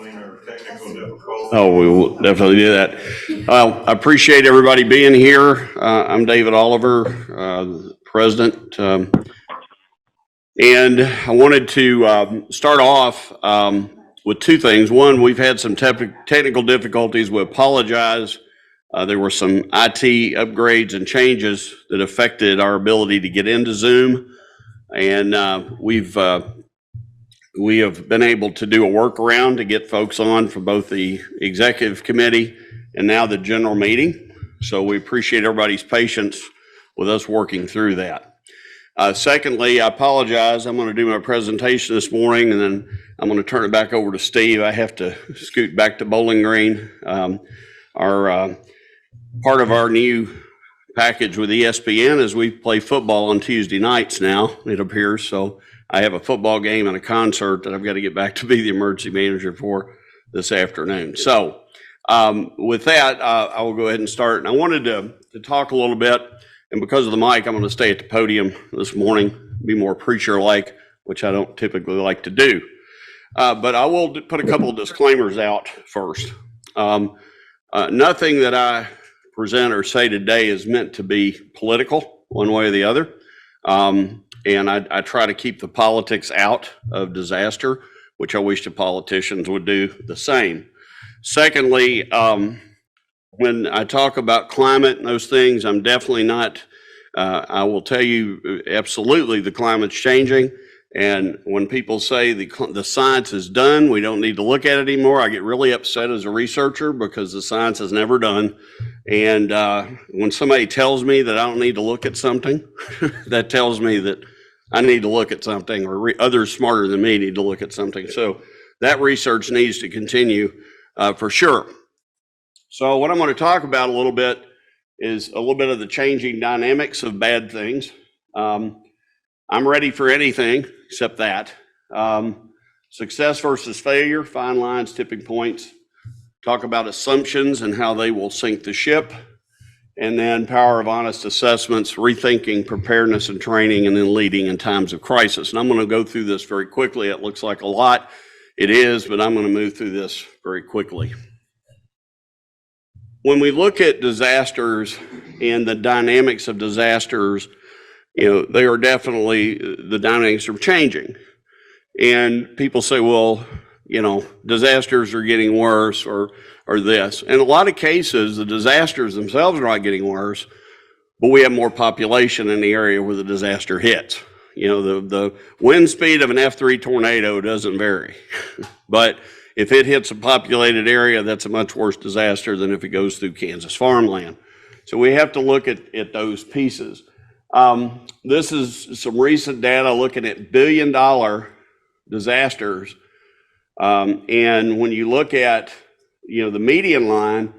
explain our technical difficulties. Oh, we will definitely do that. I appreciate everybody being here. I'm David Oliver, President. And I wanted to start off with two things. One, we've had some technical difficulties. We apologize. There were some IT upgrades and changes that affected our ability to get into Zoom. And we have been able to do a workaround to get folks on for both the executive committee and now the general meeting. So we appreciate everybody's patience with us working through that. Secondly, I apologize. I'm going to do my presentation this morning and then I'm going to turn it back over to Steve. I have to scoot back to Bowling Green. Part of our new package with ESPN is we play football on Tuesday nights now, it appears. So I have a football game and a concert that I've got to get back to be the emergency manager for this afternoon. So with that, I will go ahead and start. And I wanted to talk a little bit, and because of the mic, I'm going to stay at the podium this morning, be more preacher-like, which I don't typically like to do. But I will put a couple of disclaimers out first. Nothing that I present or say today is meant to be political one way or the other. And I try to keep the politics out of disaster, which I wish the politicians would do the same. Secondly, when I talk about climate and those things, I'm definitely not, I will tell you absolutely the climate's changing. And when people say the science is done, we don't need to look at it anymore, I get really upset as a researcher because the science is never done. And when somebody tells me that I don't need to look at something, that tells me that I need to look at something, or others smarter than me need to look at something. So that research needs to continue for sure. So what I'm going to talk about a little bit is a little bit of the changing dynamics of bad things. I'm ready for anything except that. Success versus failure, fine lines, tipping points. Talk about assumptions and how they will sink the ship. And then power of honest assessments, rethinking, preparedness and training, and then leading in times of crisis. And I'm going to go through this very quickly. It looks like a lot. It is, but I'm going to move through this very quickly. When we look at disasters and the dynamics of disasters, they are definitely, the dynamics are changing. And people say, well, disasters are getting worse or this. In a lot of cases, the disasters themselves are not getting worse, but we have more population in the area where the disaster hits. The wind speed of an F3 tornado doesn't vary. But if it hits a populated area, that's a much worse disaster than if it goes through Kansas farmland. So we have to look at those pieces. This is some recent data looking at billion-dollar disasters. And when you look at, the median line,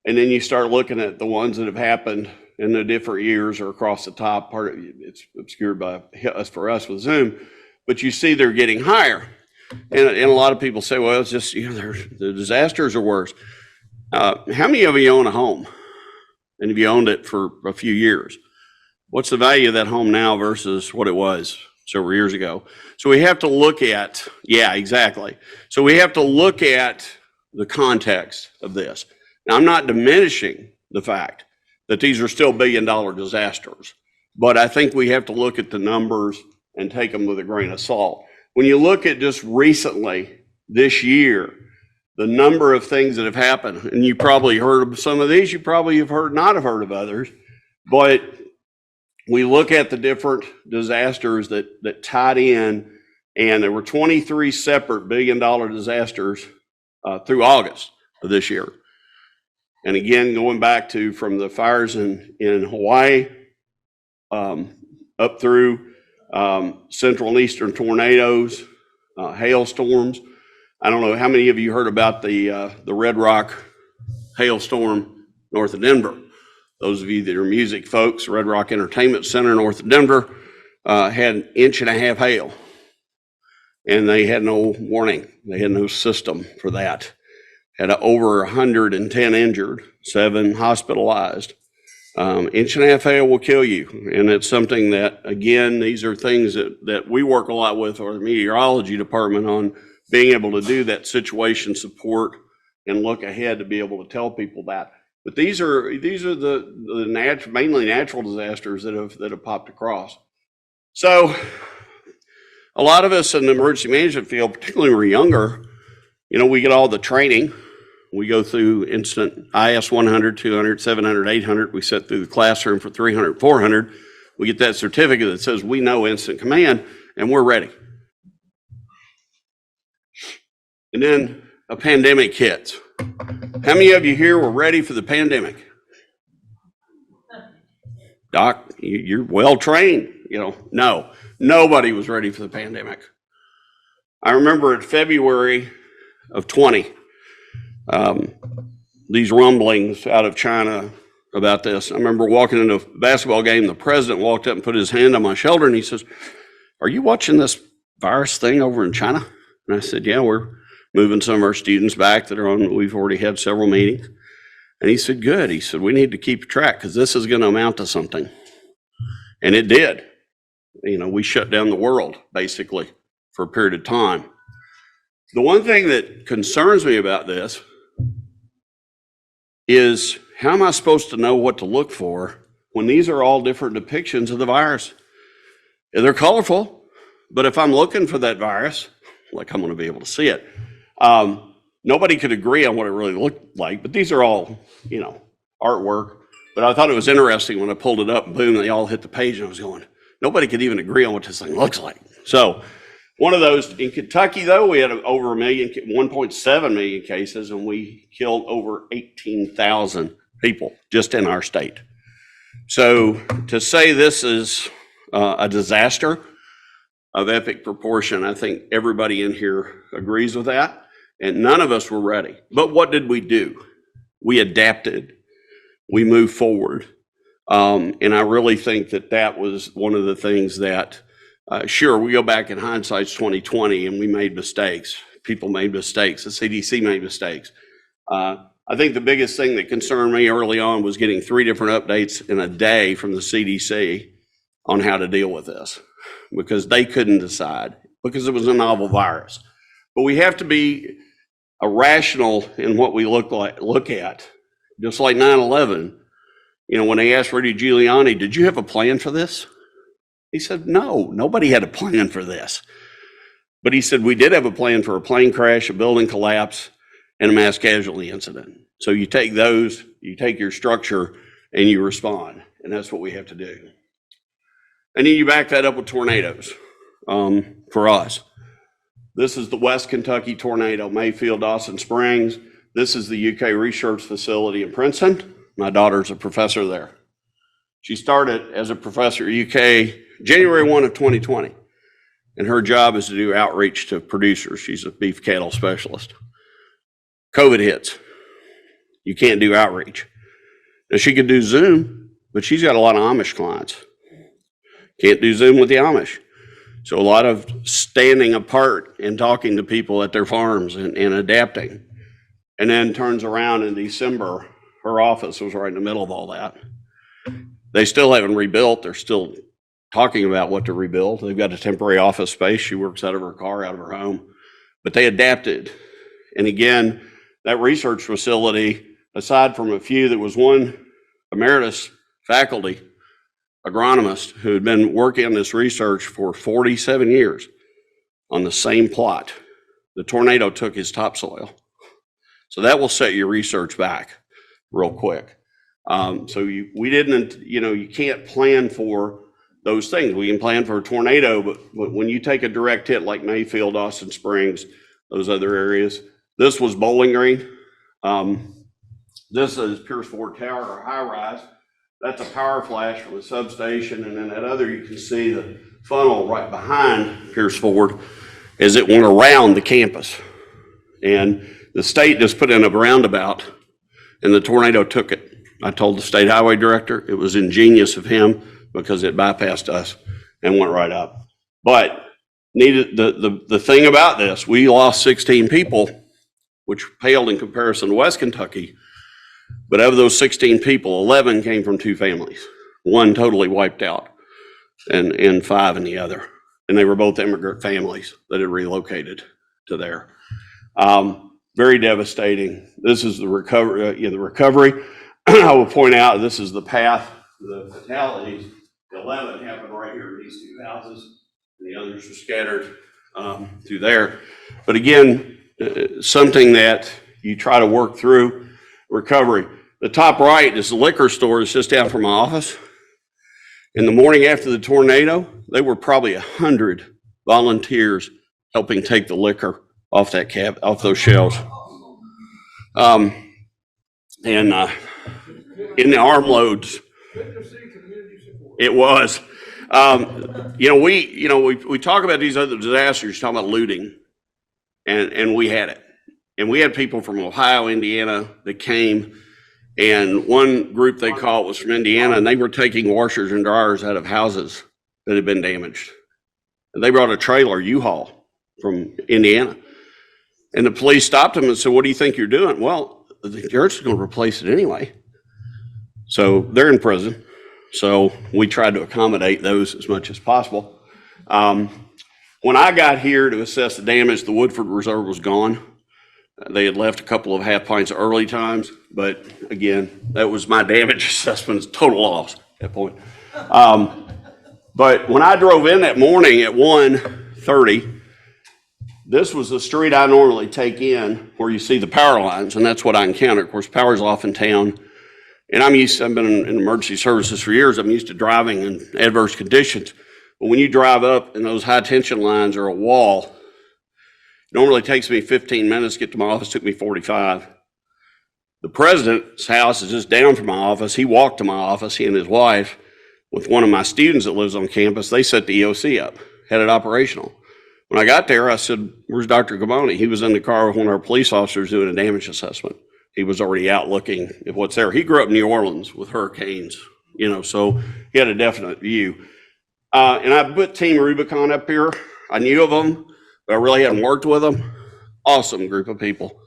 and then you start looking at the ones that have happened in the different years or across the top, part of it's obscured by us for us with Zoom, but you see they're getting higher. And a lot of people say, well, it's just, the disasters are worse. How many of you own a home? And have you owned it for a few years? What's the value of that home now versus what it was several years ago? So we have to look at, yeah, exactly. So we have to look at the context of this. Now, I'm not diminishing the fact that these are still billion-dollar disasters, but I think we have to look at the numbers and take them with a grain of salt. When you look at just recently, this year, the number of things that have happened, and you probably heard of some of these, you probably have not have heard of others, but we look at the different disasters that tied in, and there were 23 separate billion-dollar disasters through August of this year. And again, going back to from the fires in Hawaii up through central and eastern tornadoes, hailstorms. I don't know how many of you heard about the Red Rock hailstorm north of Denver. Those of you that are music folks, Red Rock Entertainment Center north of Denver had 1.5 inches hail. And they had no warning. They had no system for that. Had over 110 injured, 7 hospitalized. 1.5 inches hail will kill you. And it's something that, again, these are things that we work a lot with our meteorology department on being able to do that situation support and look ahead to be able to tell people that. But these are the mainly natural disasters that have popped across. So a lot of us in the emergency management field, particularly when we're younger, we get all the training. We go through instant IS 100, 200, 700, 800. We sit through the classroom for 300, 400. We get that certificate that says we know instant command and we're ready. And then a pandemic hits. How many of you here were ready for the pandemic? Doc, you're well trained. No, nobody was ready for the pandemic. I remember in February of 20, these rumblings out of China about this. I remember walking into a basketball game, the president walked up and put his hand on my shoulder and he says, "Are you watching this virus thing over in China?" And I said, "Yeah, we're moving some of our students back that are on, we've already had several meetings." And he said, "Good." He said, "We need to keep track because this is going to amount to something." And it did. We shut down the world basically for a period of time. The one thing that concerns me about this is how am I supposed to know what to look for when these are all different depictions of the virus? They're colorful, but if I'm looking for that virus, like I'm going to be able to see it. Nobody could agree on what it really looked like, but these are all, artwork. But I thought it was interesting when I pulled it up and boom, they all hit the page and I was going, nobody could even agree on what this thing looks like. So one of those in Kentucky, though, we had over 1.7 million cases, and we killed over 18,000 people just in our state. So to say this is a disaster of epic proportion, I think everybody in here agrees with that, and none of us were ready. But what did we do? We adapted. We moved forward. And I really think that was one of the things that sure, we go back in hindsight's 2020 and we made mistakes. People made mistakes. The CDC made mistakes. I think the biggest thing that concerned me early on was getting 3 different updates in a day from the CDC on how to deal with this because they couldn't decide because it was a novel virus. But we have to be rational in what we look at. Just like 9/11, when they asked Rudy Giuliani, "Did you have a plan for this?" He said, "No, nobody had a plan for this." But he said, "We did have a plan for a plane crash, a building collapse, and a mass casualty incident." So you take those, you take your structure, and you respond. And that's what we have to do. And then you back that up with tornadoes for us. This is the West Kentucky tornado, Mayfield, Dawson Springs. This is the UK research facility in Princeton. My daughter's a professor there. She started as a professor at UK January 1 of 2020. And her job is to do outreach to producers. She's a beef cattle specialist. COVID hits. You can't do outreach. Now she could do Zoom, but she's got a lot of Amish clients. Can't do Zoom with the Amish. So a lot of standing apart and talking to people at their farms and adapting. And then turns around in December, her office was right in the middle of all that. They still haven't rebuilt. They're still talking about what to rebuild. They've got a temporary office space. She works out of her car, out of her home. But they adapted. And again, that research facility, aside from a few, there was one emeritus faculty agronomist who had been working on this research for 47 years on the same plot. The tornado took his topsoil. So that will set your research back real quick. We didn't, you can't plan for those things. We can plan for a tornado, but when you take a direct hit like Mayfield, Dawson Springs, those other areas, this was Bowling Green. This is Pierce Ford Tower, or high rise. That's a power flash from a substation. And then that other, you can see the funnel right behind Pierce Ford as it went around the campus. And the state just put in a roundabout and the tornado took it. I told the state highway director it was ingenious of him because it bypassed us and went right up. But the thing about this, we lost 16 people, which paled in comparison to West Kentucky. But of those 16 people, 11 came from 2 families. 1 totally wiped out and 5 in the other. And they were both immigrant families that had relocated to there. Very devastating. This is the recovery. I will point out this is the path. The fatalities, 11 happened right here in these two houses. And the others are scattered through there. But again, something that you try to work through. Recovery. The top right is the liquor store. It's just down from my office. In the morning after the tornado, there were probably 100 volunteers helping take the liquor off that off those shelves. And in the armloads, it was. We talk about these other disasters, talking about looting, and we had it. And we had people from Ohio, Indiana that came, and one group they caught was from Indiana, and they were taking washers and dryers out of houses that had been damaged. And they brought a trailer, U-Haul, from Indiana. And the police stopped them and said, "What do you think you're doing?" "Well, the church is going to replace it anyway." So they're in prison. So we tried to accommodate those as much as possible. When I got here to assess the damage, the Woodford Reserve was gone. They had left a couple of half pints early times, but again, that was my damage assessment. It's total loss at that point. But when I drove in that morning at 1:30, this was the street I normally take in where you see the power lines, and that's what I encountered. Of course, power's off in town, and I've been in emergency services for years. I'm used to driving in adverse conditions. But when you drive up and those high tension lines are a wall, it normally takes me 15 minutes to get to my office. It took me 45. The president's house is just down from my office. He walked to my office, he and his wife, with one of my students that lives on campus. They set the EOC up, had it operational. When I got there, I said, "Where's Dr. Gaboni?" He was in the car with one of our police officers doing a damage assessment. He was already out looking at what's there. He grew up in New Orleans with hurricanes, so he had a definite view. And I put Team Rubicon up here. I knew of them, but I really hadn't worked with them. Awesome group of people.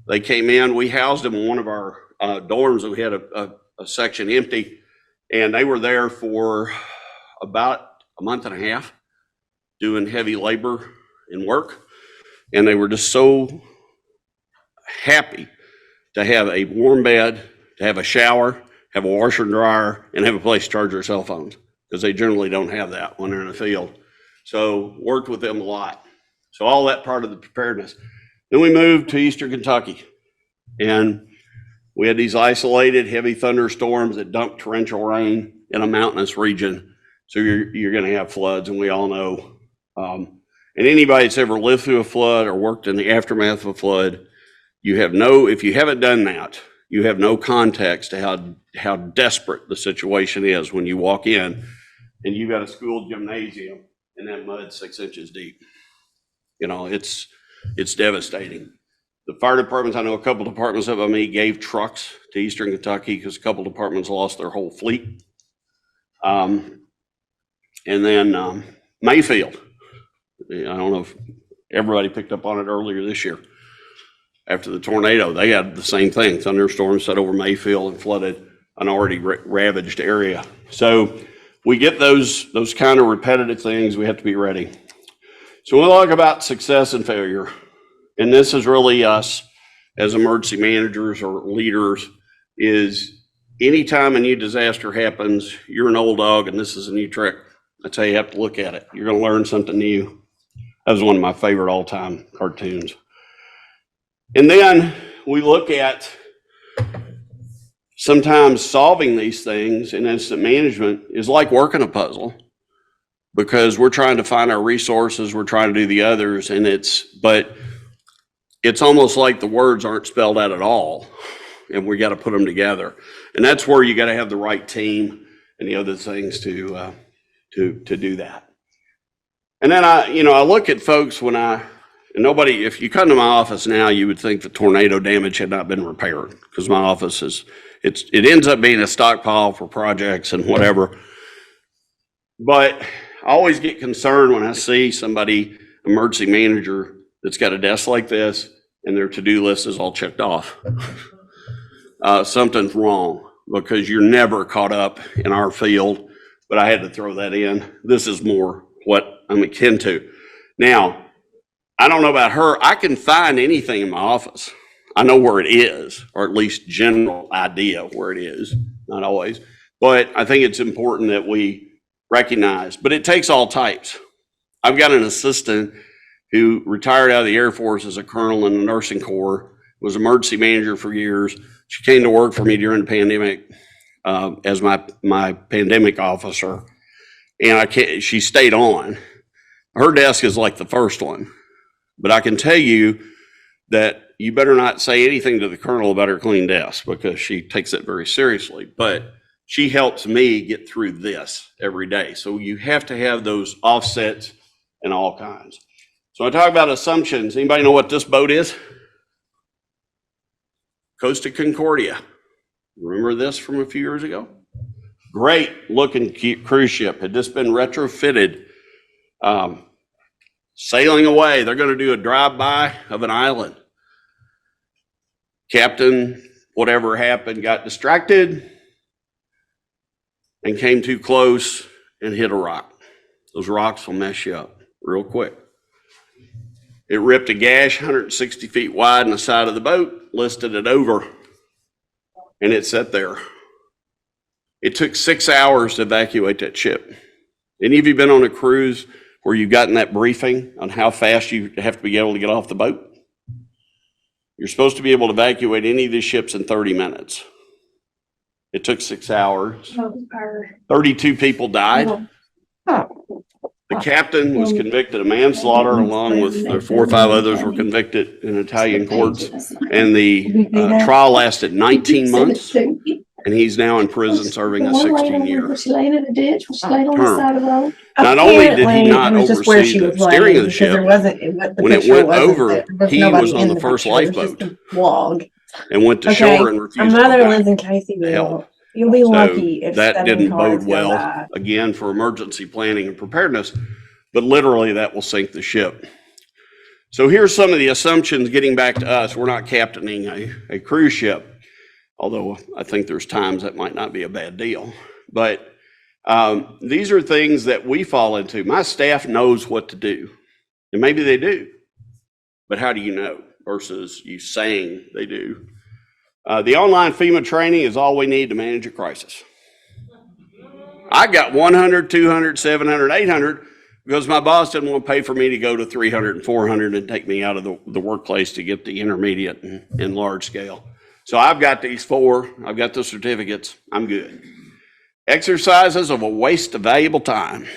They came in. We housed them in one of our dorms. We had a section empty, and they were there for about a month and a half doing heavy labor and work. And they were just so happy to have a warm bed, to have a shower, have a washer and dryer, and have a place to charge their cell phones, because they generally don't have that when they're in the field. So worked with them a lot. So all that part of the preparedness. Then we moved to Eastern Kentucky, and we had these isolated heavy thunderstorms that dumped torrential rain in a mountainous region. So you're going to have floods, and we all know. And anybody that's ever lived through a flood or worked in the aftermath of a flood, if you haven't done that, you have no context to how desperate the situation is when you walk in and you've got a school gymnasium and that mud 6 inches deep. It's devastating. The fire departments, I know a couple departments up by me gave trucks to Eastern Kentucky because a couple departments lost their whole fleet. And then Mayfield. I don't know if everybody picked up on it earlier this year. After the tornado, they had the same thing. Thunderstorms set over Mayfield and flooded an already ravaged area. So we get those kind of repetitive things. We have to be ready. So we'll talk about success and failure. And this is really us as emergency managers or leaders, is anytime a new disaster happens, you're an old dog and this is a new trick. That's how you have to look at it. You're going to learn something new. That was one of my favorite all-time cartoons. And then we look at sometimes solving these things in incident management is like working a puzzle, because we're trying to find our resources, we're trying to do the others, but it's almost like the words aren't spelled out at all, and we got to put them together. And that's where you got to have the right team and the other things to do that. And then I look at folks if you come to my office now, you would think the tornado damage had not been repaired, because my office it ends up being a stockpile for projects and whatever. But I always get concerned when I see somebody, emergency manager, that's got a desk like this and their to-do list is all checked off. Something's wrong, because you're never caught up in our field, but I had to throw that in. This is more what I'm akin to. Now, I don't know about her. I can find anything in my office. I know where it is, or at least general idea of where it is. Not always, but I think it's important that we recognize. But it takes all types. I've got an assistant who retired out of the Air Force as a colonel in the nursing corps, was emergency manager for years. She came to work for me during the pandemic as my pandemic officer, and she stayed on. Her desk is like the first one, but I can tell you that you better not say anything to the colonel about her clean desk because she takes it very seriously. But she helps me get through this every day. So you have to have those offsets and all kinds. So I talk about assumptions. Anybody know what this boat is? Costa Concordia. Remember this from a few years ago? Great looking cruise ship. Had just been retrofitted. Sailing away. They're going to do a drive-by of an island. Captain, whatever happened, got distracted and came too close and hit a rock. Those rocks will mess you up real quick. It ripped a gash 160 feet wide in the side of the boat, listed it over, and it sat there. It took 6 hours to evacuate that ship. Any of you been on a cruise where you've gotten that briefing on how fast you have to be able to get off the boat? You're supposed to be able to evacuate any of these ships in 30 minutes. It took 6 hours. 32 people died. The captain was convicted of manslaughter, along with the 4 or 5 others were convicted in Italian courts. And the trial lasted 19 months, and he's now in prison serving a 16-year term. Not only did he not oversee the steering of the ship, when it went over, he was on the first lifeboat and went to shore and refused to go back. Help. You'll be lucky if that 7 didn't cars bode go well, by. again, for emergency planning and preparedness, but literally that will sink the ship. So here's some of the assumptions getting back to us. We're not captaining a cruise ship, although I think there's times that might not be a bad deal. But these are things that we fall into. My staff knows what to do, and maybe they do, but how do you know versus you saying they do? The online FEMA training is all we need to manage a crisis. I got 100, 200, 700, 800 because my boss didn't want to pay for me to go to 300 and 400 and take me out of the workplace to get the intermediate and large scale. So I've got these 4. I've got the certificates. I'm good. Exercises of a waste of valuable time.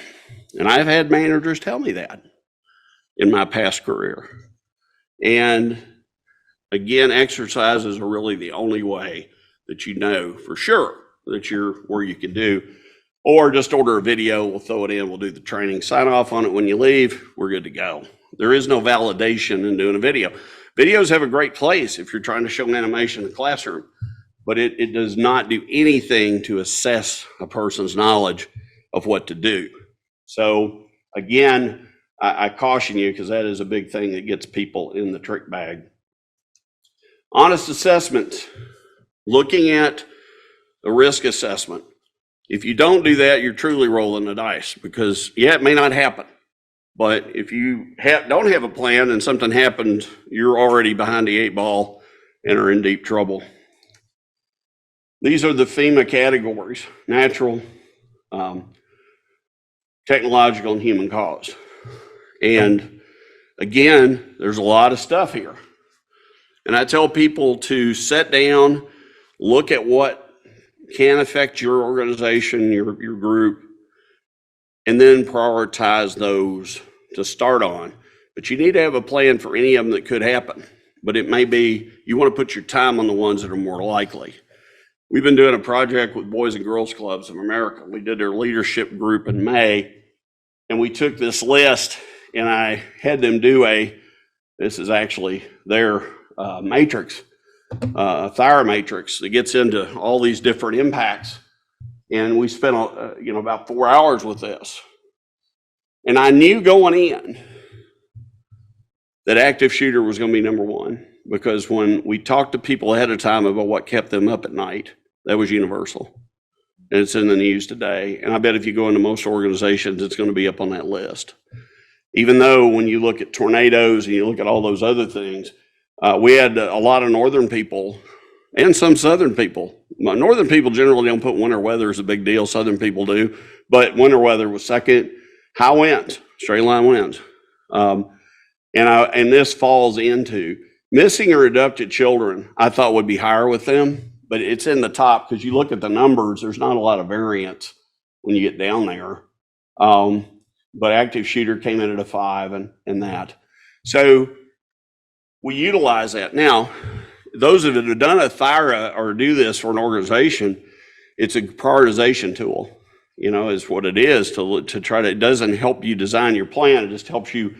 And I've had managers tell me that in my past career. And again, exercises are really the only way that you know for sure that you're where you can do. Or just order a video, we'll throw it in, we'll do the training, sign off on it when you leave, we're good to go. There is no validation in doing a video. Videos have a great place if you're trying to show an animation in the classroom, but it does not do anything to assess a person's knowledge of what to do. So again, I caution you because that is a big thing that gets people in the trick bag. Honest assessment, looking at the risk assessment. If you don't do that, you're truly rolling the dice because, yeah, it may not happen. But if you don't have a plan and something happened, you're already behind the 8 ball and are in deep trouble. These are the FEMA categories: natural, technological, and human cause. And again, there's a lot of stuff here. And I tell people to sit down, look at what can affect your organization, your group, and then prioritize those to start on. But you need to have a plan for any of them that could happen. But it may be you want to put your time on the ones that are more likely. We've been doing a project with Boys and Girls Clubs of America. We did their leadership group in May, and we took this list and I had them do this is actually their matrix, thyro matrix that gets into all these different impacts. And we spent about 4 hours with this. And I knew going in that active shooter was going to be number 1, because when we talked to people ahead of time about what kept them up at night, that was universal. And it's in the news today. And I bet if you go into most organizations, it's going to be up on that list. Even though when you look at tornadoes and you look at all those other things, we had a lot of northern people and some southern people. Northern people generally don't put winter weather as a big deal. Southern people do, but winter weather was second. High winds, straight line winds. And this falls into missing or adopted children. I thought would be higher with them, but it's in the top because you look at the numbers, there's not a lot of variance when you get down there. But active shooter came in at a 5 and that. So we utilize that. Now, those that have done a THIRA or do this for an organization, it's a prioritization tool, is what it is to try to, it doesn't help you design your plan. It just helps you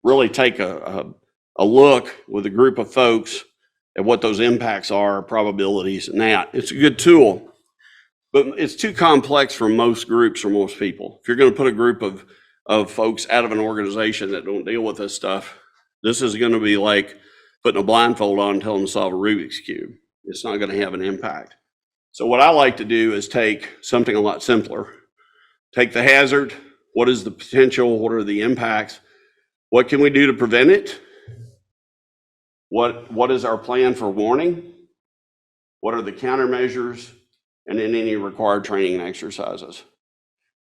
really take a look with a group of folks at what those impacts are, probabilities and that. It's a good tool, but it's too complex for most groups or most people. If you're going to put a group of folks out of an organization that don't deal with this stuff, this is going to be like putting a blindfold on and telling them to solve a Rubik's Cube. It's not going to have an impact. So what I like to do is take something a lot simpler. Take the hazard. What is the potential? What are the impacts? What can we do to prevent it? What is our plan for warning? What are the countermeasures? And then any required training and exercises.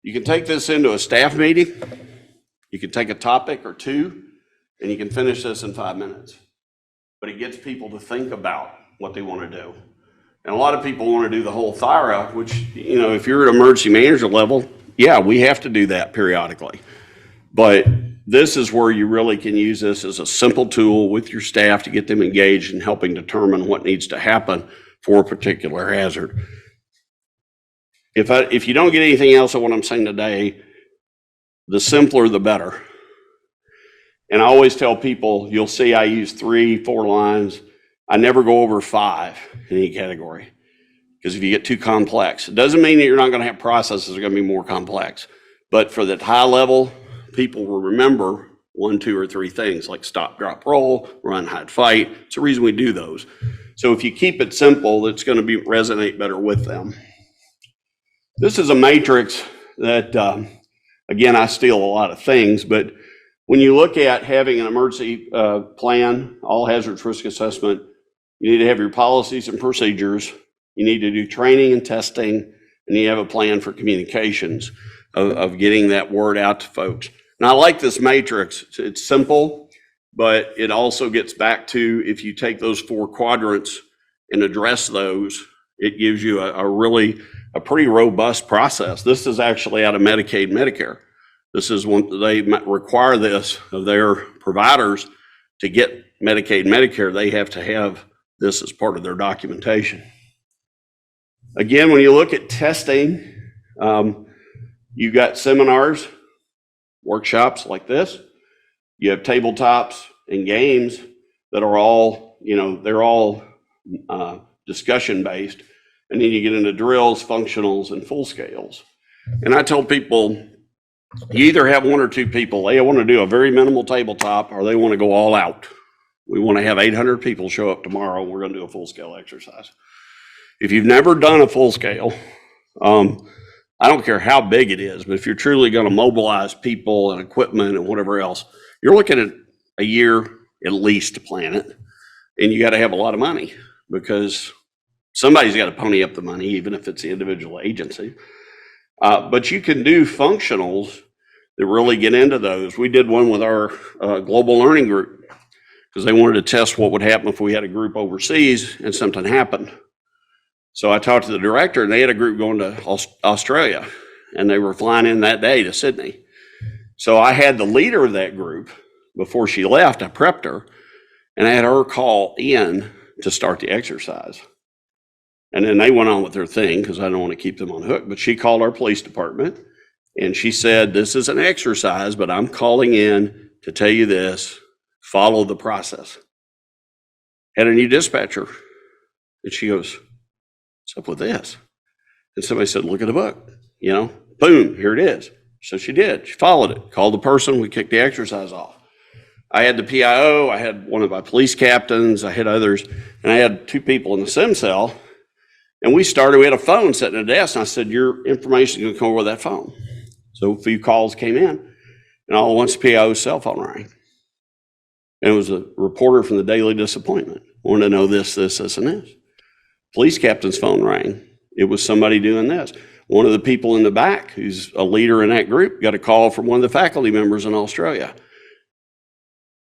You can take this into a staff meeting. You can take a topic or two, and you can finish this in 5 minutes. But it gets people to think about what they want to do. And a lot of people want to do the whole THIRA, which, if you're at emergency manager level, yeah, we have to do that periodically. But this is where you really can use this as a simple tool with your staff to get them engaged in helping determine what needs to happen for a particular hazard. If you don't get anything else of what I'm saying today, the simpler the better. And I always tell people, you'll see I use 3, 4 lines. I never go over 5 in any category. Because if you get too complex, it doesn't mean that you're not going to have processes that are going to be more complex. But for that high level, people will remember 1, 2, or 3 things like stop, drop, roll, run, hide, fight. It's the reason we do those. So if you keep it simple, it's going to resonate better with them. This is a matrix that, again, I steal a lot of things, but when you look at having an emergency plan, all hazards risk assessment, you need to have your policies and procedures. You need to do training and testing, and you have a plan for communications of getting that word out to folks. And I like this matrix. It's simple, but it also gets back to if you take those 4 quadrants and address those, it gives you a pretty robust process. This is actually out of Medicaid, Medicare. This is when they require this of their providers to get Medicaid, Medicare. They have to have this as part of their documentation. Again, when you look at testing, you've got seminars, workshops like this. You have tabletops and games that are all, they're all discussion based. And then you get into drills, functionals, and full scales. And I tell people, you either have 1 or 2 people. They want to do a very minimal tabletop or they want to go all out. We want to have 800 people show up tomorrow and we're going to do a full scale exercise. If you've never done a full scale, I don't care how big it is, but if you're truly going to mobilize people and equipment and whatever else, you're looking at a year at least to plan it. And you got to have a lot of money because somebody's got to pony up the money, even if it's the individual agency. But you can do functionals that really get into those. We did one with our global learning group because they wanted to test what would happen if we had a group overseas and something happened. So I talked to the director and they had a group going to Australia and they were flying in that day to Sydney. So I had the leader of that group before she left. I prepped her and I had her call in to start the exercise. And then they went on with their thing because I don't want to keep them on the hook. But she called our police department and she said, this is an exercise, but I'm calling in to tell you this, follow the process. Had a new dispatcher. And she goes, what's up with this? And somebody said, look at the book, boom, here it is. So she did, she followed it, called the person, we kicked the exercise off. I had the PIO, I had one of my police captains, I had others, and I had 2 people in the sim cell. And we had a phone sitting at a desk, and I said, your information is going to come over that phone. So a few calls came in, And all at once the PIO's cell phone rang. And it was a reporter from the Daily Disappointment. Wanted to know this, and this. Police captain's phone rang. It was somebody doing this. One of the people in the back, who's a leader in that group, got a call from one of the faculty members in Australia.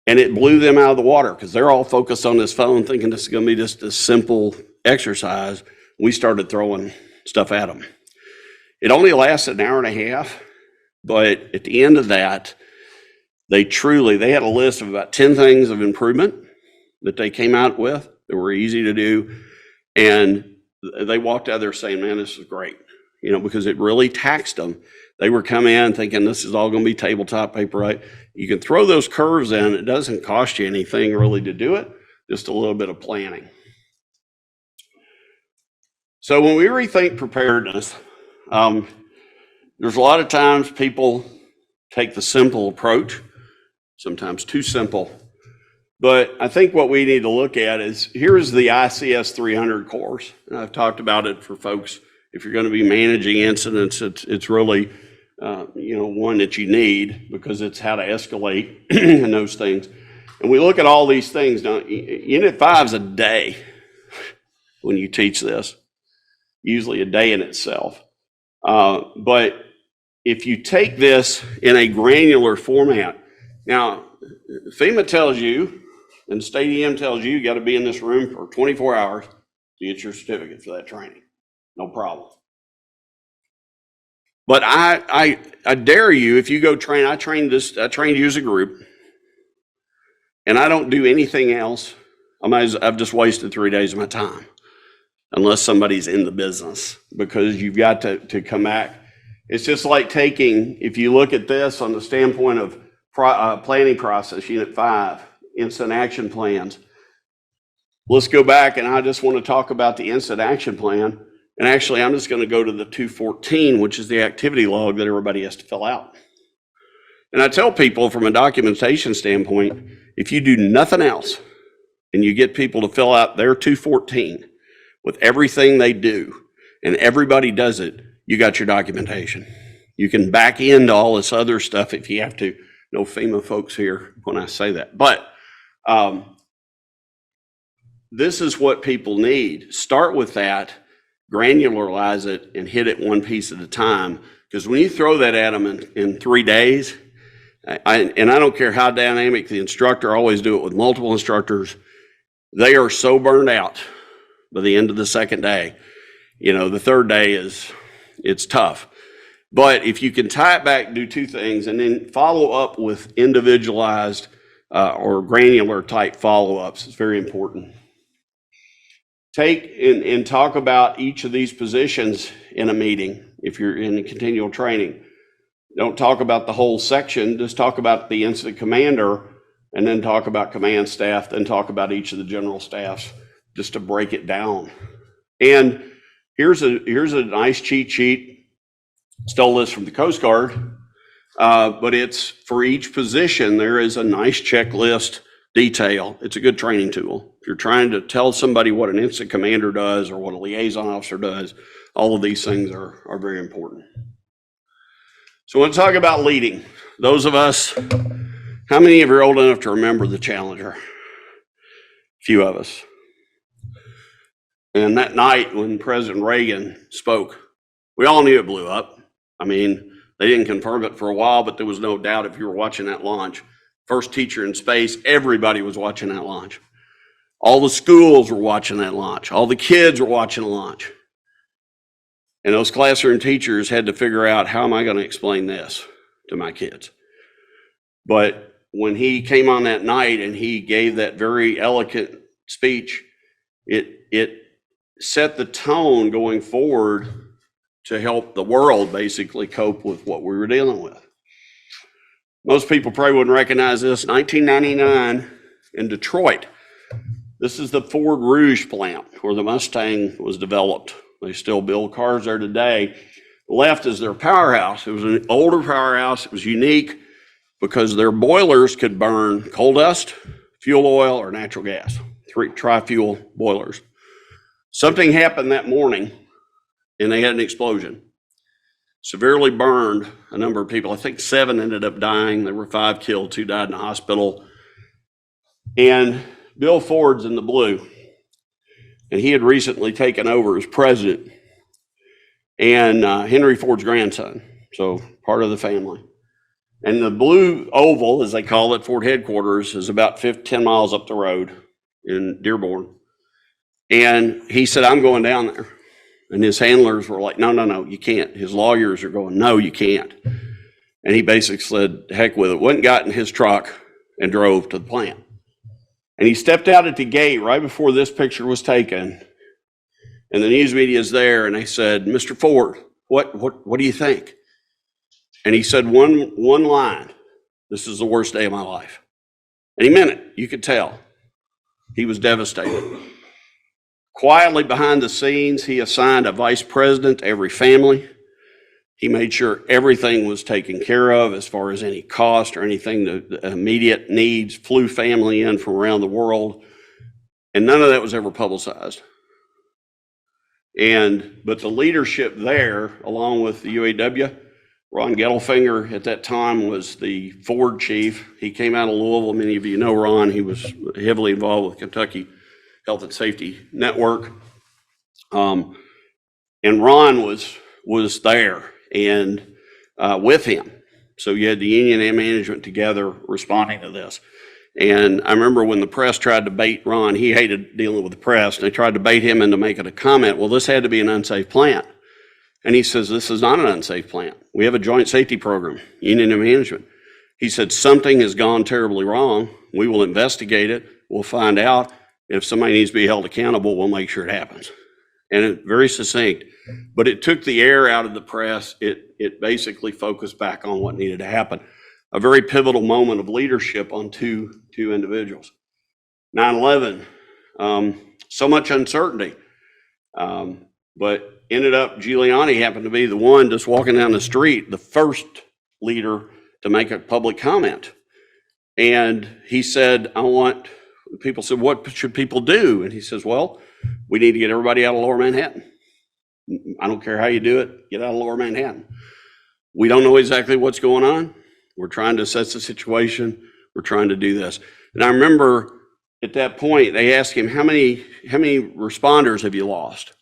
And it blew them out of the water because they're all focused on this phone thinking this is going to be just a simple exercise. We started throwing stuff at them. It only lasted an hour and a half, but at the end of that, they had a list of about 10 things of improvement that they came out with that were easy to do. And they walked out there saying, man, this is great, because it really taxed them. They were coming in thinking this is all going to be tabletop paper, right? You can throw those curves in. It doesn't cost you anything really to do it, just a little bit of planning. So when we rethink preparedness, there's a lot of times people take the simple approach, sometimes too simple. But I think what we need to look at is, here's the ICS 300 course. And I've talked about it for folks. If you're going to be managing incidents, it's really, one that you need, because it's how to escalate and those things. And we look at all these things. Now, Unit 5 is a day when you teach this, usually a day in itself. But if you take this in a granular format, now FEMA tells you, and State EM tells you, you got to be in this room for 24 hours to get your certificate for that training. No problem. But I dare you, if you go train, I trained you as a group, and I don't do anything else. I've just wasted 3 days of my time, unless somebody's in the business, because you've got to come back. It's just like if you look at this on the standpoint of planning process, Unit 5, instant action plans. Let's go back, and I just want to talk about the instant action plan. And actually, I'm just going to go to the 214, which is the activity log that everybody has to fill out. And I tell people from a documentation standpoint, if you do nothing else and you get people to fill out their 214 with everything they do, and everybody does it, you got your documentation. You can back into all this other stuff if you have to. No FEMA folks here when I say that. But this is what people need. Start with that, granularize it, and hit it one piece at a time. Because when you throw that at them in 3 days, I don't care how dynamic the instructor, I always do it with multiple instructors, they are so burned out by the end of the second day. The third day it's tough. But if you can tie it back, do two things, and then follow up with individualized or granular type follow-ups, it's very important. Take and talk about each of these positions in a meeting if you're in continual training. Don't talk about the whole section, just talk about the incident commander, and then talk about command staff, then talk about each of the general staffs, just to break it down. And here's a nice cheat sheet. Stole this from the Coast Guard, but it's for each position, there is a nice checklist detail. It's a good training tool. If you're trying to tell somebody what an incident commander does or what a liaison officer does, all of these things are very important. So I want to talk about leading. Those of us, how many of you are old enough to remember the Challenger? A few of us. And that night when President Reagan spoke, we all knew it blew up. They didn't confirm it for a while, but there was no doubt if you were watching that launch. First teacher in space, everybody was watching that launch. All the schools were watching that launch. All the kids were watching the launch. And those classroom teachers had to figure out, how am I going to explain this to my kids? But when he came on that night and he gave that very eloquent speech, it set the tone going forward to help the world basically cope with what we were dealing with. Most people probably wouldn't recognize this. 1999 in Detroit. This is the Ford Rouge plant where the Mustang was developed. They still build cars there today. Left is their powerhouse. It was an older powerhouse. It was unique because their boilers could burn coal dust, fuel oil, or natural gas. 3 tri-fuel boilers. Something happened that morning and they had an explosion. severely burned a number of people. I think 7 ended up dying. There were 5 killed, 2 died in the hospital. And Bill Ford's in the blue. And he had recently taken over as president. And Henry Ford's grandson, so part of the family. And the blue oval, as they call it, Ford headquarters, is about 10 miles up the road in Dearborn. And he said, I'm going down there. And his handlers were like, no, you can't. His lawyers are going, no, you can't. And he basically said, heck with it. Went and got in his truck and drove to the plant. And he stepped out at the gate right before this picture was taken. And the news media is there, and they said, Mr. Ford, what do you think? And he said one line, this is the worst day of my life. And he meant it. You could tell. He was devastated. Quietly behind the scenes, he assigned a vice president to every family. He made sure everything was taken care of as far as any cost or anything, the immediate needs, flew family in from around the world. And none of that was ever publicized. But the leadership there, along with the UAW, Ron Gettelfinger at that time was the Ford chief. He came out of Louisville. Many of you know Ron. He was heavily involved with Kentucky Health and Safety Network. And Ron was there and with him. So you had the union and management together responding to this. And I remember when the press tried to bait Ron, he hated dealing with the press, and they tried to bait him into making a comment. Well, this had to be an unsafe plant. And he says, this is not an unsafe plant. We have a joint safety program, union and management. He said, something has gone terribly wrong. We will investigate it. We'll find out. If somebody needs to be held accountable, we'll make sure it happens. And it's very succinct. But it took the air out of the press. It basically focused back on what needed to happen. A very pivotal moment of leadership on two individuals. 9/11, so much uncertainty. But ended up, Giuliani happened to be the one just walking down the street, the first leader to make a public comment. And he said, people said, what should people do? And he says, well, we need to get everybody out of Lower Manhattan. I don't care how you do it, get out of Lower Manhattan. We don't know exactly what's going on. We're trying to assess the situation. We're trying to do this. And I remember at that point, they asked him, how many responders have you lost?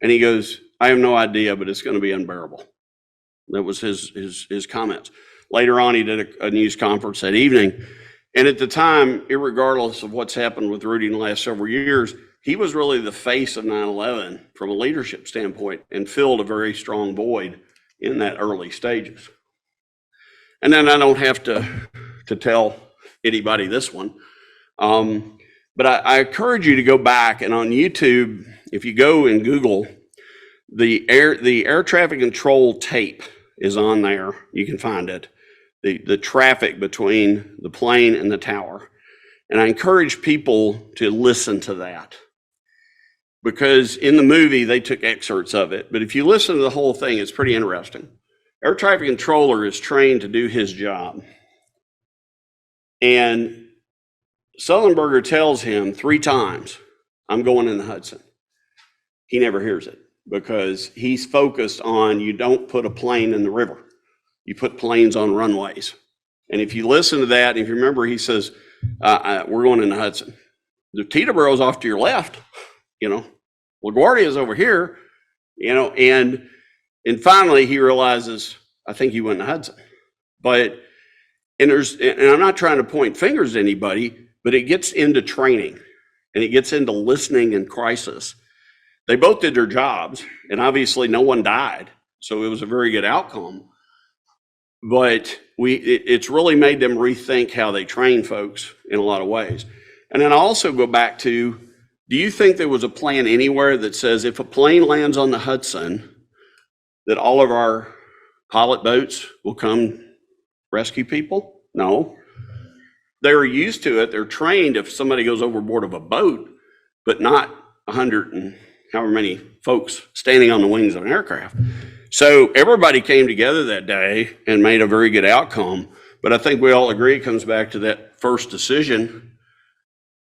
And he goes, I have no idea, but it's going to be unbearable. That was his comments. Later on, he did a news conference that evening. And at the time, irregardless of what's happened with Rudy in the last several years, he was really the face of 9/11 from a leadership standpoint and filled a very strong void in that early stages. And then I don't have to tell anybody this one. But I encourage you to go back, and on YouTube, if you go and Google, the air traffic control tape is on there. You can find it. The traffic between the plane and the tower. And I encourage people to listen to that. Because in the movie, they took excerpts of it. But if you listen to the whole thing, it's pretty interesting. Air traffic controller is trained to do his job. And Sullenberger tells him 3 times, I'm going in the Hudson. He never hears it because he's focused on you don't put a plane in the river. You put planes on runways. And if you listen to that, if you remember, he says, we're going in the Hudson. The Teterborough's off to your left, LaGuardia's over here, and finally he realizes, I think he went in the Hudson. And I'm not trying to point fingers at anybody, but it gets into training and it gets into listening in crisis. They both did their jobs, and obviously no one died. So it was a very good outcome. But it's really made them rethink how they train folks in a lot of ways. And then I also go back to, do you think there was a plan anywhere that says if a plane lands on the Hudson, that all of our pilot boats will come rescue people? No. They're used to it. They're trained if somebody goes overboard of a boat, but not 100 and however many folks standing on the wings of an aircraft. So everybody came together that day and made a very good outcome. But I think we all agree it comes back to that first decision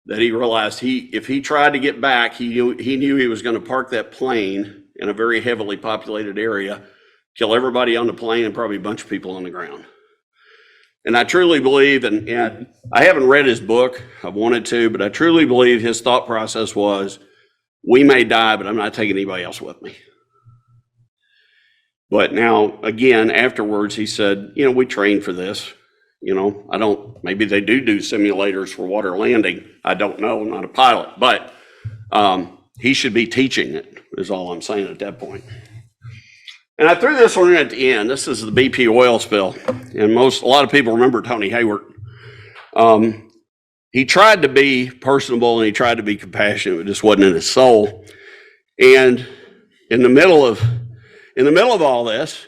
that he realized if he tried to get back, he knew he was going to park that plane in a very heavily populated area, kill everybody on the plane and probably a bunch of people on the ground. And I truly believe, and I haven't read his book, I've wanted to, but I truly believe his thought process was, we may die, but I'm not taking anybody else with me. But now, again, afterwards, he said, you know, we trained for this. You know, maybe they do simulators for water landing. I don't know, I'm not a pilot, but he should be teaching it, is all I'm saying at that point. And I threw this one in at the end. This is the BP oil spill. And a lot of people remember Tony Hayward. He tried to be personable and he tried to be compassionate, but it just wasn't in his soul. And in the middle of all this,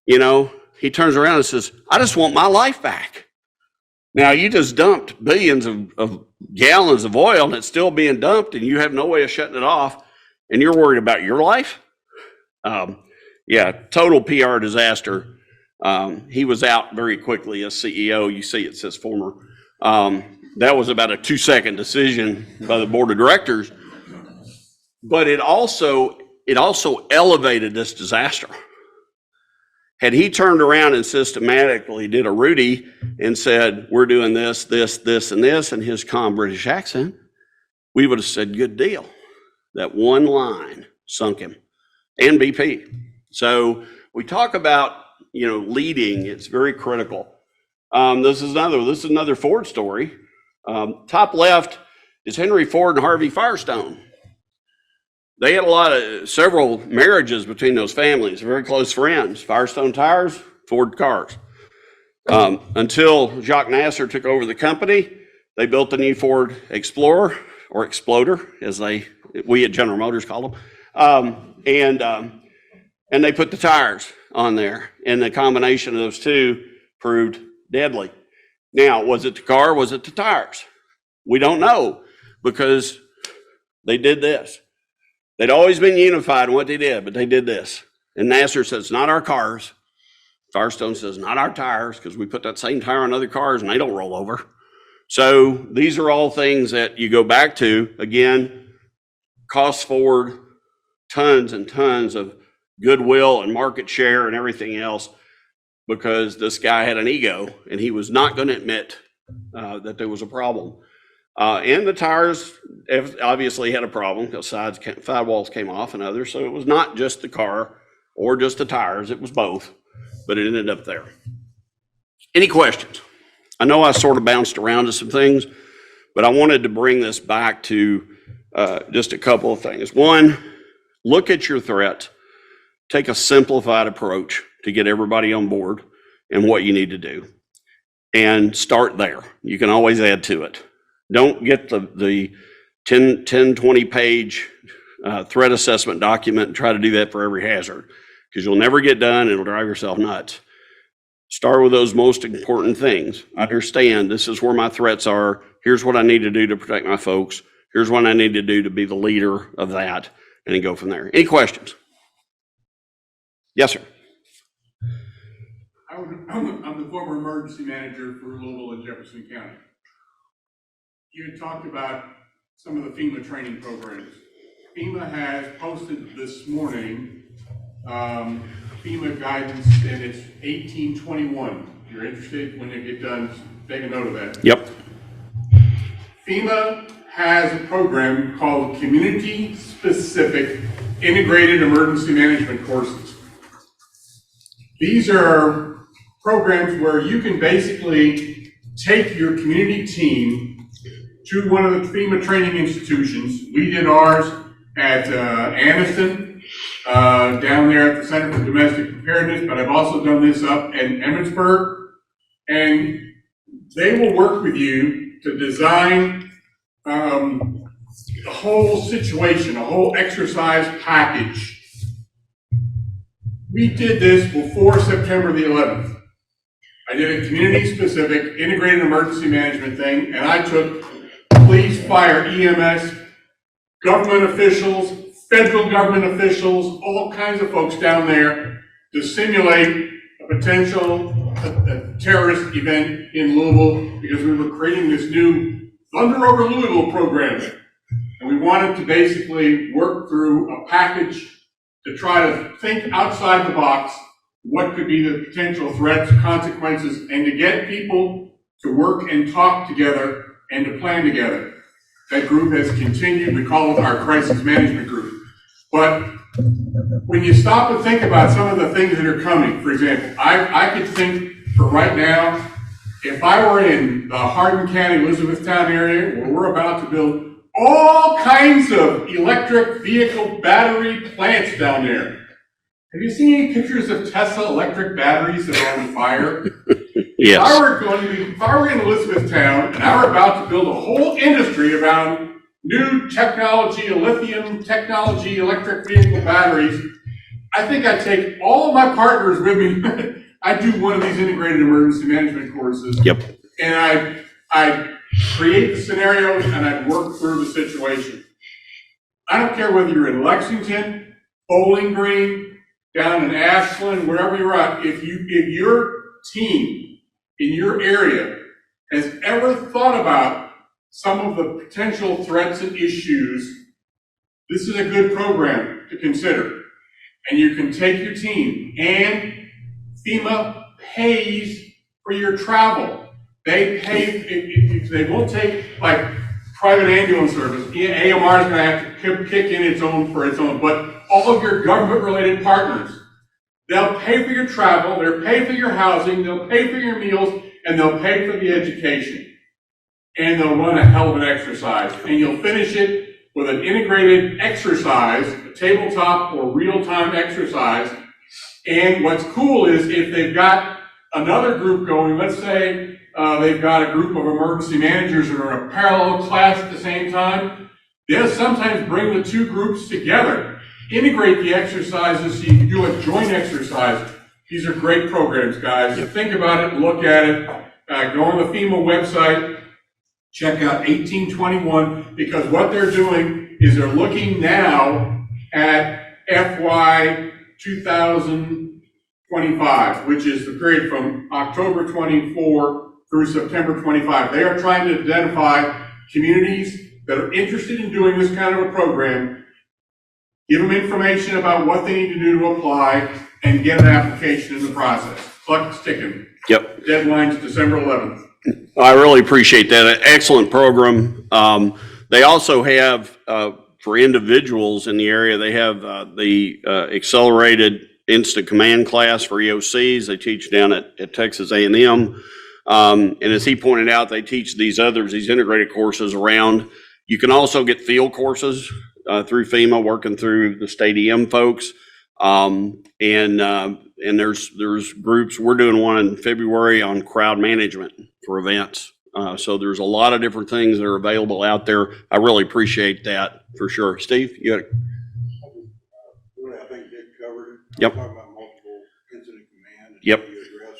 you know, he turns around and says, I just want my life back. Now, you just dumped billions of gallons of oil and it's still being dumped and you have no way of shutting it off and you're worried about your life? Yeah, total PR disaster. He was out very quickly as CEO. You see it says former. That was about a 2-second decision by the board of directors. But it also elevated this disaster. Had he turned around and systematically did a Rudy and said, we're doing this, this, this, and this, in his calm British accent, we would have said, good deal. That one line sunk him, and BP. So we talk about, you know, leading. It's very critical. This is another Ford story. Top left is Henry Ford and Harvey Firestone. They had several marriages between those families, very close friends. Firestone Tires, Ford Cars. Until Jacques Nasser took over the company, they built the new Ford Explorer, or Exploder, as we at General Motors call them. And they put the tires on there, and the combination of those two proved deadly. Now, was it the car? Was it the tires? We don't know, because they did this. They'd always been unified in what they did, but they did this. And Nasser says, not our cars. Firestone says, not our tires, because we put that same tire on other cars and they don't roll over. So these are all things that you go back to. Again, cost Ford tons and tons of goodwill and market share and everything else, because this guy had an ego and he was not going to admit that there was a problem. And the tires obviously had a problem because sidewalls came off and others. So it was not just the car or just the tires, it was both, but it ended up there. Any questions? I know I sort of bounced around to some things, but I wanted to bring this back to just a couple of things. One, look at your threat. Take a simplified approach to get everybody on board and what you need to do. And start there. You can always add to it. Don't get the 10, 20 page threat assessment document and try to do that for every hazard, because you'll never get done and it'll drive yourself nuts. Start with those most important things. Understand this is where my threats are. Here's what I need to do to protect my folks. Here's what I need to do to be the leader of that, and then go from there. Any questions? Yes, sir. I'm the former emergency manager for Louisville and Jefferson County. You had talked about some of the FEMA training programs. FEMA has posted this morning FEMA guidance, and it's 1821. If you're interested, when you get done, take a note of that. Yep. FEMA has a program called Community Specific Integrated Emergency Management Courses. These are programs where you can basically take your community team to one of the FEMA training institutions. We did ours at Anniston, down there at the Center for Domestic Preparedness, but I've also done this up in Emmitsburg. And they will work with you to design the whole situation, a whole exercise package. We did this before September the 11th. I did a community-specific integrated emergency management thing, and I took police, fire, EMS, government officials, federal government officials, all kinds of folks down there to simulate a potential terrorist event in Louisville, because we were creating this new Thunder Over Louisville program. And we wanted to basically work through a package to try to think outside the box, what could be the potential threats, consequences, and to get people to work and talk together and to plan together. That group has continued. We call it our crisis management group. But when you stop and think about some of the things that are coming, for example, I could think for right now, if I were in the Hardin County, Elizabethtown area, where we're about to build all kinds of electric vehicle battery plants down there. Have you seen any pictures of Tesla electric batteries that are on fire? Yes. If I were in Elizabethtown and I were about to build a whole industry around new technology, lithium technology, electric vehicle batteries, I think I'd take all of my partners with me. I'd do one of these integrated emergency management courses. Yep. And I'd create the scenarios and I'd work through the situation. I don't care whether you're in Lexington, Bowling Green, down in Ashland, wherever you're at, if your team in your area has ever thought about some of the potential threats and issues, this is a good program to consider. And you can take your team, and FEMA pays for your travel. They pay, they won't take like private ambulance service. AMR is going to have to kick in its own, but all of your government-related partners, they'll pay for your travel, they'll pay for your housing, they'll pay for your meals, and they'll pay for the education. And they'll run a hell of an exercise. And you'll finish it with an integrated exercise, a tabletop or real-time exercise. And what's cool is if they've got another group going, let's say they've got a group of emergency managers that are in a parallel class at the same time, they'll sometimes bring the two groups together, integrate the exercises so you can do a joint exercise. These are great programs, guys. So think about it, look at it, go on the FEMA website, check out 1821, because what they're doing is they're looking now at FY 2025, which is the period from October 24 through September 25. They are trying to identify communities that are interested in doing this kind of a program, give them information about what they need to do to apply, and get an application in the process. Clock is ticking. Yep. Deadline's December 11th. I really appreciate that. Excellent program. They also have, for individuals in the area, they have the accelerated instant command class for EOCs. They teach down at Texas A&M. And as he pointed out, they teach these integrated courses around. You can also get field courses through FEMA, working through the state EM folks. And there's groups. We're doing one in February on crowd management for events. So there's a lot of different things that are available out there. I really appreciate that for sure. Steve, you had I think Dick covered it. Yep. Talking about multiple incident command. And Yep. how you address,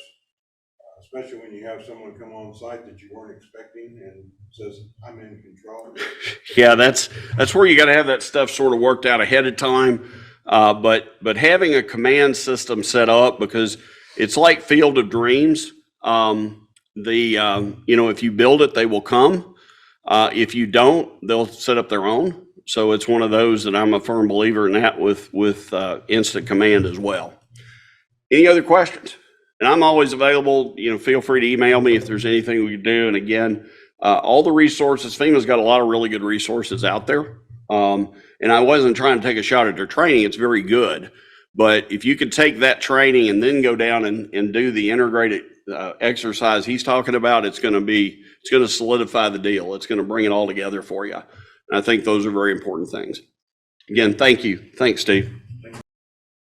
especially when you have someone come on site that you weren't expecting and says, I'm in control. Yeah, that's where you got to have that stuff sort of worked out ahead of time. But having a command system set up, because it's like Field of Dreams. If you build it, they will come. If you don't, they'll set up their own. So it's one of those that I'm a firm believer in that with instant command as well. Any other questions? And I'm always available. Feel free to email me if there's anything we can do. And again, all the resources, FEMA's got a lot of really good resources out there. And I wasn't trying to take a shot at their training. It's very good. But if you could take that training and then go down and do the integrated exercise he's talking about, it's going to solidify the deal. It's going to bring it all together for you. And I think those are very important things. Again, thank you. Thanks, Steve.